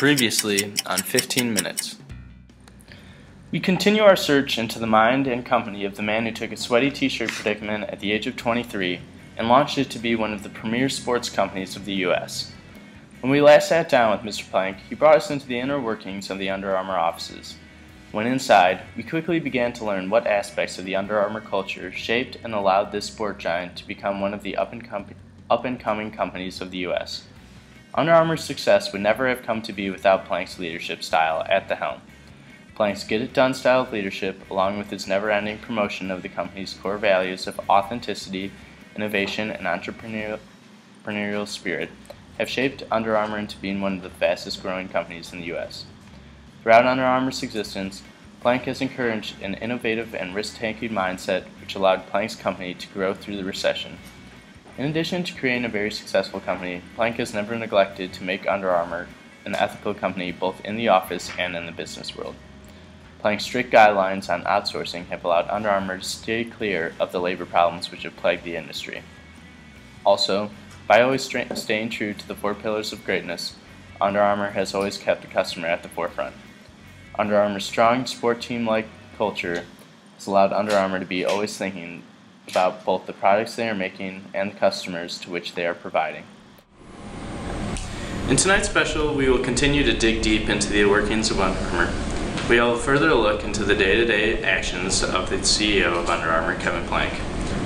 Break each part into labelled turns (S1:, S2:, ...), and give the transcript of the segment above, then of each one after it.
S1: Previously on 15 Minutes. We continue our search into the mind and company of the man who took a sweaty t-shirt predicament at the age of 23 and launched it to be one of the premier sports companies of the U.S. When we last sat down with Mr. Plank, he brought us into the inner workings of the Under Armour offices. When inside, we quickly began to learn what aspects of the Under Armour culture shaped and allowed this sport giant to become one of the up-and-coming companies of the U.S. Under Armour's success would never have come to be without Plank's leadership style at the helm. Plank's get-it-done style of leadership, along with his never-ending promotion of the company's core values of authenticity, innovation, and entrepreneurial spirit, have shaped Under Armour into being one of the fastest-growing companies in the U.S. Throughout Under Armour's existence, Plank has encouraged an innovative and risk-taking mindset which allowed Plank's company to grow through the recession. In addition to creating a very successful company, Plank has never neglected to make Under Armour an ethical company both in the office and in the business world. Plank's strict guidelines on outsourcing have allowed Under Armour to stay clear of the labor problems which have plagued the industry. Also, by always staying true to the four pillars of greatness, Under Armour has always kept the customer at the forefront. Under Armour's strong sport team-like culture has allowed Under Armour to be always thinking about both the products they are making and the customers to which they are providing. In tonight's special, we will continue to dig deep into the workings of Under Armour. We will further look into the day-to-day actions of the CEO of Under Armour, Kevin Plank.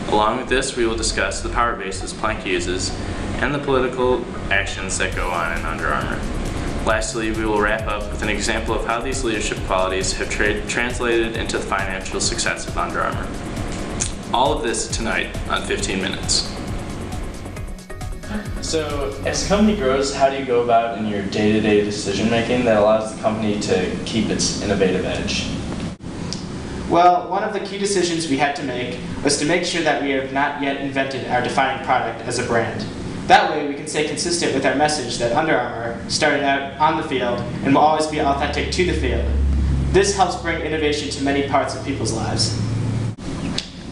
S1: Along with this, we will discuss the power bases Plank uses and the political actions that go on in Under Armour. Lastly, we will wrap up with an example of how these leadership qualities have translated into the financial success of Under Armour. All of this tonight on 15 Minutes. So, as the company grows, how do you go about in your day-to-day decision-making that allows the company to keep its innovative edge?
S2: Well, one of the key decisions we had to make was to make sure that we have not yet invented our defining product as a brand. That way we can stay consistent with our message that Under Armour started out on the field and will always be authentic to the field. This helps bring innovation to many parts of people's lives.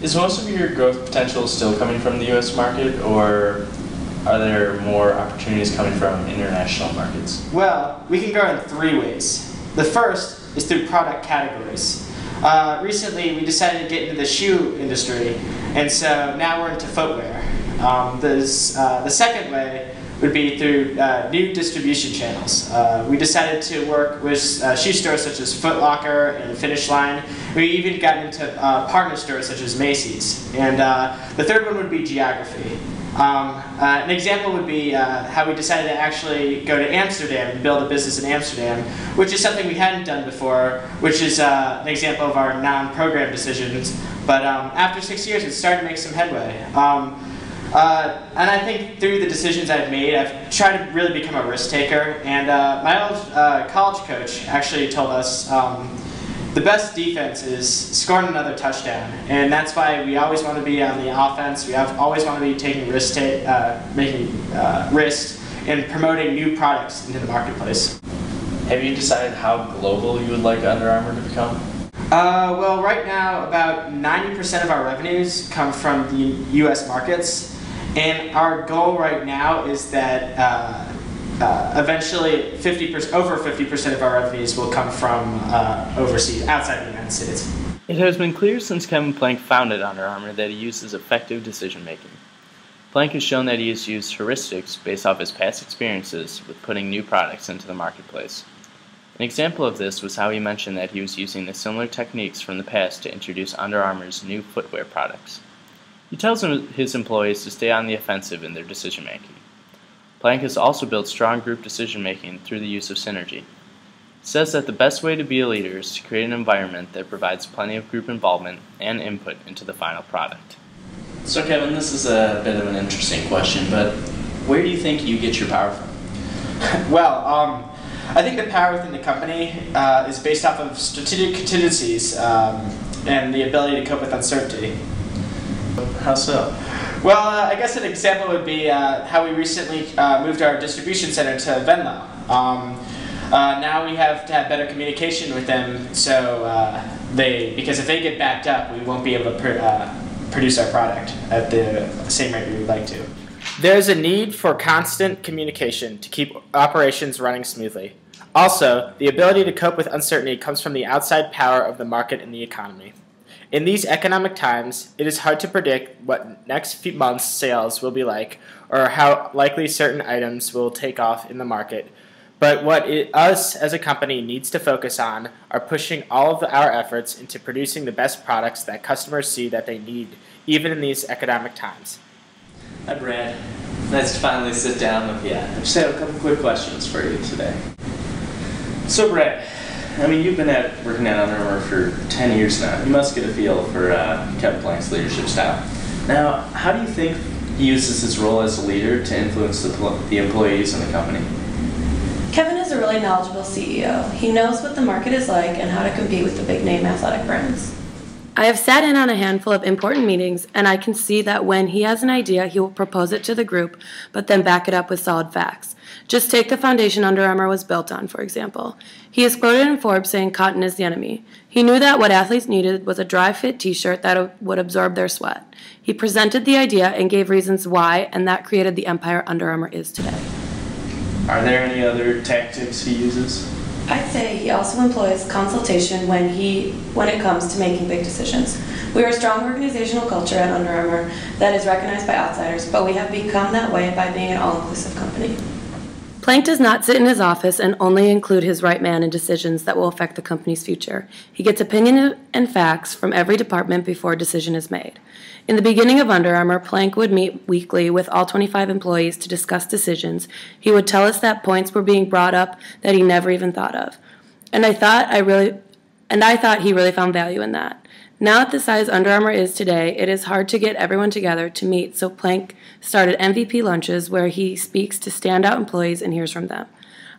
S1: Is most of your growth potential still coming from the U.S. market, or are there more opportunities coming from international markets?
S2: Well, we can grow in three ways. The first is through product categories. Recently, we decided to get into the shoe industry, and so now we're into footwear. The second way would be through new distribution channels. We decided to work with shoe stores such as Foot Locker and Finish Line. We even got into partner stores such as Macy's. And the third one would be geography. An example would be how we decided to actually go to Amsterdam and build a business in Amsterdam, which is something we hadn't done before, which is an example of our non-program decisions. But after 6 years, it started to make some headway. And I think through the decisions I've made, I've tried to really become a risk taker. And my old college coach actually told us the best defense is scoring another touchdown. And that's why we always want to be on the offense. We always want to be taking risks and promoting new products into the marketplace.
S1: Have you decided how global you would like Under Armour to become?
S2: Well, right now, about 90% of our revenues come from the U.S. markets. And our goal right now is that eventually over 50% of our revenues will come from overseas, outside the United States.
S1: It has been clear since Kevin Plank founded Under Armour that he uses effective decision-making. Plank has shown that he has used heuristics based off his past experiences with putting new products into the marketplace. An example of this was how he mentioned that he was using the similar techniques from the past to introduce Under Armour's new footwear products. He tells his employees to stay on the offensive in their decision-making. Plank has also built strong group decision-making through the use of synergy. He says that the best way to be a leader is to create an environment that provides plenty of group involvement and input into the final product. So Kevin, this is a bit of an interesting question, but where do you think you get your power from?
S2: Well, I think the power within the company is based off of strategic contingencies and the ability to cope with uncertainty.
S1: How so?
S2: Well, I guess an example would be how we recently moved our distribution center to Venlo. Now we have to have better communication with them, so because if they get backed up, we won't be able to produce our product at the same rate we would like to.
S3: There's a need for constant communication to keep operations running smoothly. Also, the ability to cope with uncertainty comes from the outside power of the market and the economy. In these economic times, it is hard to predict what next few months' sales will be like or how likely certain items will take off in the market. But what us as a company needs to focus on are pushing all of our efforts into producing the best products that customers see that they need, even in these economic times.
S4: Hi, Brad. Nice to finally sit down with you. I just have a couple quick questions for you today. So, Brad, you've been working at Under Armour for 10 years now. You must get a feel for Kevin Plank's leadership style. Now, how do you think he uses his role as a leader to influence the employees in the company?
S5: Kevin is a really knowledgeable CEO. He knows what the market is like and how to compete with the big-name athletic brands. I have sat in on a handful of important meetings, and I can see that when he has an idea, he will propose it to the group, but then back it up with solid facts. Just take the foundation Under Armour was built on, for example. He is quoted in Forbes saying cotton is the enemy. He knew that what athletes needed was a dry-fit t-shirt that would absorb their sweat. He presented the idea and gave reasons why, and that created the empire Under Armour is today.
S4: Are there any other tactics he uses?
S5: I'd say he also employs consultation when it comes to making big decisions. We are a strong organizational culture at Under Armour that is recognized by outsiders, but we have become that way by being an all-inclusive company. Plank does not sit in his office and only include his right man in decisions that will affect the company's future. He gets opinion and facts from every department before a decision is made. In the beginning of Under Armour, Plank would meet weekly with all 25 employees to discuss decisions. He would tell us that points were being brought up that he never even thought of. And I thought he really found value in that. Now at the size Under Armour is today, it is hard to get everyone together to meet, so Plank started MVP lunches where he speaks to standout employees and hears from them.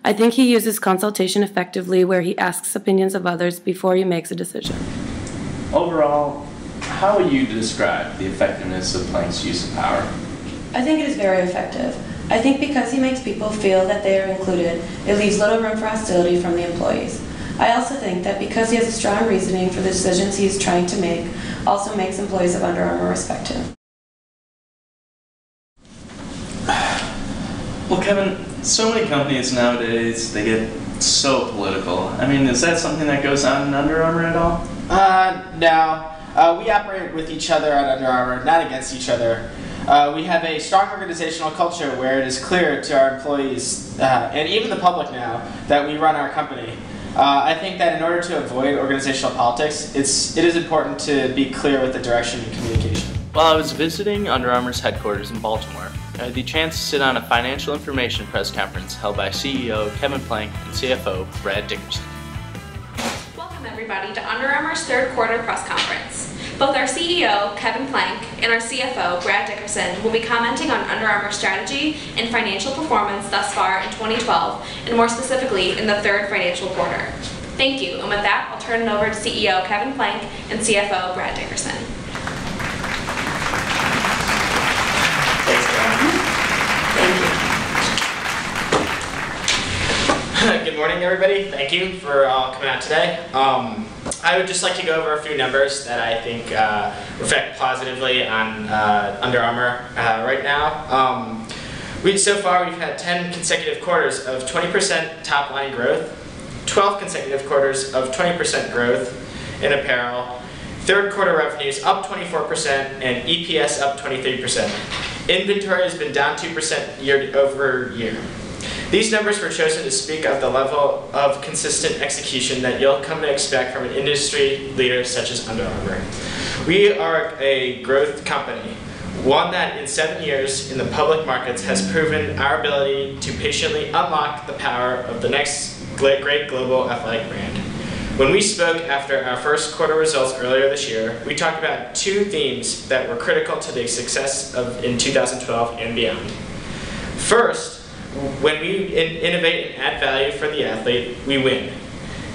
S5: I think he uses consultation effectively where he asks opinions of others before he makes a decision.
S4: Overall, how would you describe the effectiveness of Plank's use of power?
S5: I think it is very effective. I think because he makes people feel that they are included, it leaves little room for hostility from the employees. I also think that because he has a strong reasoning for the decisions he is trying to make, also makes employees of Under Armour respect him.
S4: Well, Kevin, so many companies nowadays, they get so political. Is that something that goes on in Under Armour at all?
S2: No. We operate with each other at Under Armour, not against each other. We have a strong organizational culture where it is clear to our employees, and even the public now, that we run our company. I think that in order to avoid organizational politics, it is important to be clear with the direction and communication.
S1: While I was visiting Under Armour's headquarters in Baltimore, I had the chance to sit on a financial information press conference held by CEO Kevin Plank and CFO Brad Dickerson.
S6: Welcome everybody to Under Armour's third quarter press conference. Both our CEO, Kevin Plank, and our CFO, Brad Dickerson, will be commenting on Under Armour's strategy and financial performance thus far in 2012, and more specifically in the third financial quarter. Thank you, and with that, I'll turn it over to CEO Kevin Plank and CFO Brad Dickerson.
S2: Thanks, Brad. Thank you. Good morning, everybody. Thank you for all coming out today. I would just like to go over a few numbers that I think reflect positively on Under Armour right now. So far, we've had 10 consecutive quarters of 20% top-line growth, 12 consecutive quarters of 20% growth in apparel, third quarter revenues up 24%, and EPS up 23%. Inventory has been down 2% year over year. These numbers were chosen to speak of the level of consistent execution that you'll come to expect from an industry leader such as Under Armour. We are a growth company, one that in 7 years in the public markets has proven our ability to patiently unlock the power of the next great global athletic brand. When we spoke after our first quarter results earlier this year, we talked about two themes that were critical to the success in 2012 and beyond. First, when we innovate and add value for the athlete, we win.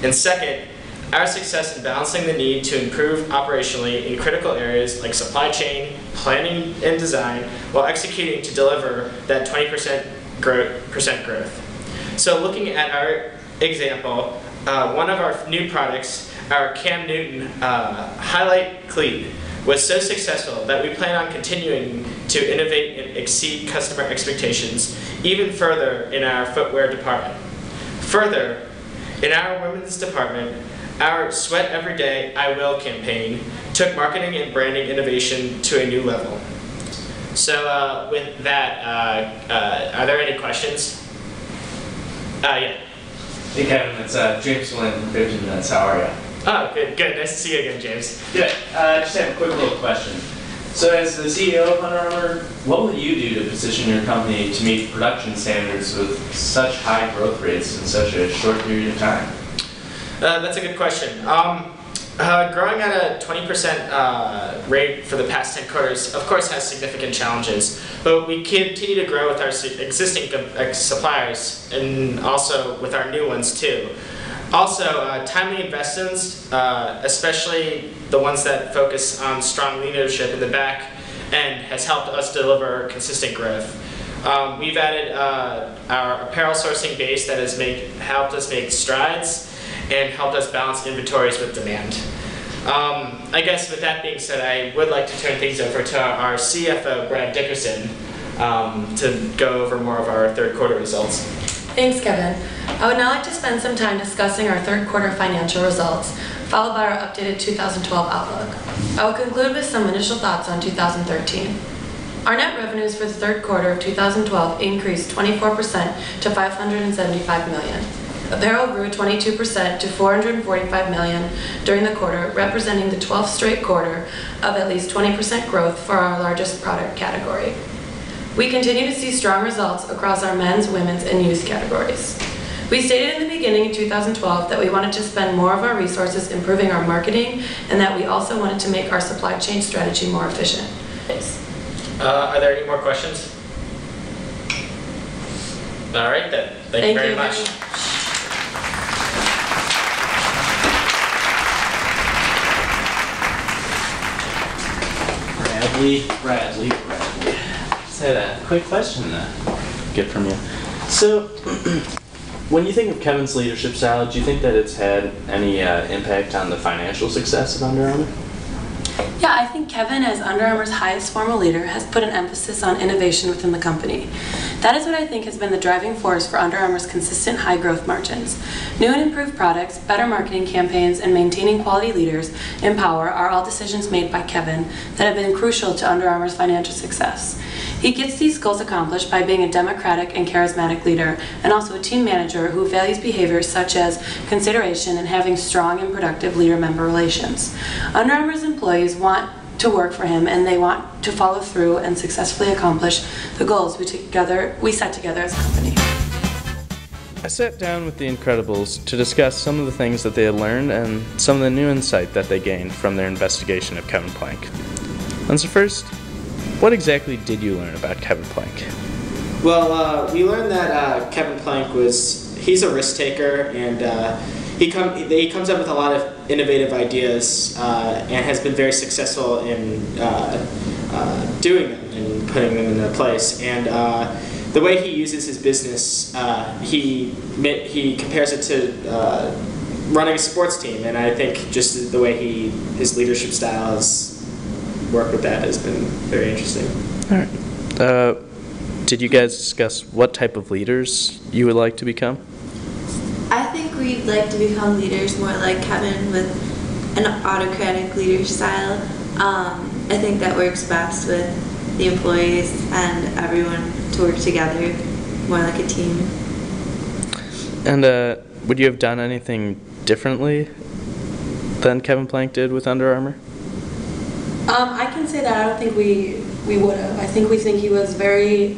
S2: And second, our success in balancing the need to improve operationally in critical areas like supply chain, planning, and design, while executing to deliver that 20% growth. So looking at our example, one of our new products, our Cam Newton Highlight Cleat, was so successful that we plan on continuing to innovate and exceed customer expectations even further in our footwear department. Further, In our women's department, our Sweat Every Day, I Will campaign took marketing and branding innovation to a new level. So with that, are there any questions? Yeah.
S4: Hey Kevin, it's James Flynn from 15 Minutes. How are you?
S2: Oh, good. Nice to see you again, James.
S4: Good. Just have a quick little question. So as the CEO of Under Armour, what will you do to position your company to meet production standards with such high growth rates in such a short period of time?
S2: That's a good question. Growing at a 20% rate for the past 10 quarters, of course, has significant challenges, but we continue to grow with our existing suppliers and also with our new ones too. Also, timely investments, especially the ones that focus on strong leadership in the back end, has helped us deliver consistent growth. We've added our apparel sourcing base that has helped us make strides and helped us balance inventories with demand. I guess with that being said, I would like to turn things over to our CFO, Brad Dickerson, to go over more of our third quarter results.
S5: Thanks, Kevin. I would now like to spend some time discussing our third quarter financial results, followed by our updated 2012 outlook. I will conclude with some initial thoughts on 2013. Our net revenues for the third quarter of 2012 increased 24% to $575 million. Apparel grew 22% to $445 million during the quarter, representing the 12th straight quarter of at least 20% growth for our largest product category. We continue to see strong results across our men's, women's, and youth categories. We stated in the beginning of 2012 that we wanted to spend more of our resources improving our marketing and that we also wanted to make our supply chain strategy more efficient.
S2: Are there any more questions? All right then. Thank you very much.
S4: Bradley. Just had a quick question to get from you. So, when you think of Kevin's leadership style, do you think that it's had any impact on the financial success of Under Armour?
S5: Yeah, I think Kevin, as Under Armour's highest formal leader, has put an emphasis on innovation within the company. That is what I think has been the driving force for Under Armour's consistent high growth margins. New and improved products, better marketing campaigns, and maintaining quality leaders in power are all decisions made by Kevin that have been crucial to Under Armour's financial success. He gets these goals accomplished by being a democratic and charismatic leader, and also a team manager who values behaviors such as consideration and having strong and productive leader-member relations. Under Armour's employees want to work for him, and they want to follow through and successfully accomplish the goals we set together as a company.
S1: I sat down with the Incredibles to discuss some of the things that they had learned and some of the new insight that they gained from their investigation of Kevin Plank. And so first, what exactly did you learn about Kevin Plank?
S2: Well, we learned that Kevin Plank he's a risk taker, and he comes up with a lot of innovative ideas and has been very successful in doing them and putting them into place. And the way he uses his business, he compares it to running a sports team, and I think just the way his leadership style has worked with that has been very interesting.
S1: All right. Did you guys discuss what type of leaders you would like to become?
S7: I think we'd like to become leaders more like Kevin, with an autocratic leader style. I think that works best with the employees and everyone to work together more like a team.
S1: And would you have done anything differently than Kevin Plank did with Under Armour?
S5: I can say that I don't think we would have. I think he was very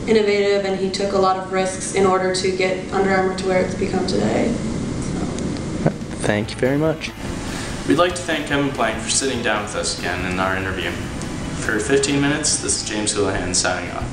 S5: innovative, and he took a lot of risks in order to get Under Armour to where it's become today. So.
S1: Thank you very much. We'd like to thank Kevin Plank for sitting down with us again in our interview. For 15 minutes, this is James Houlihan signing off.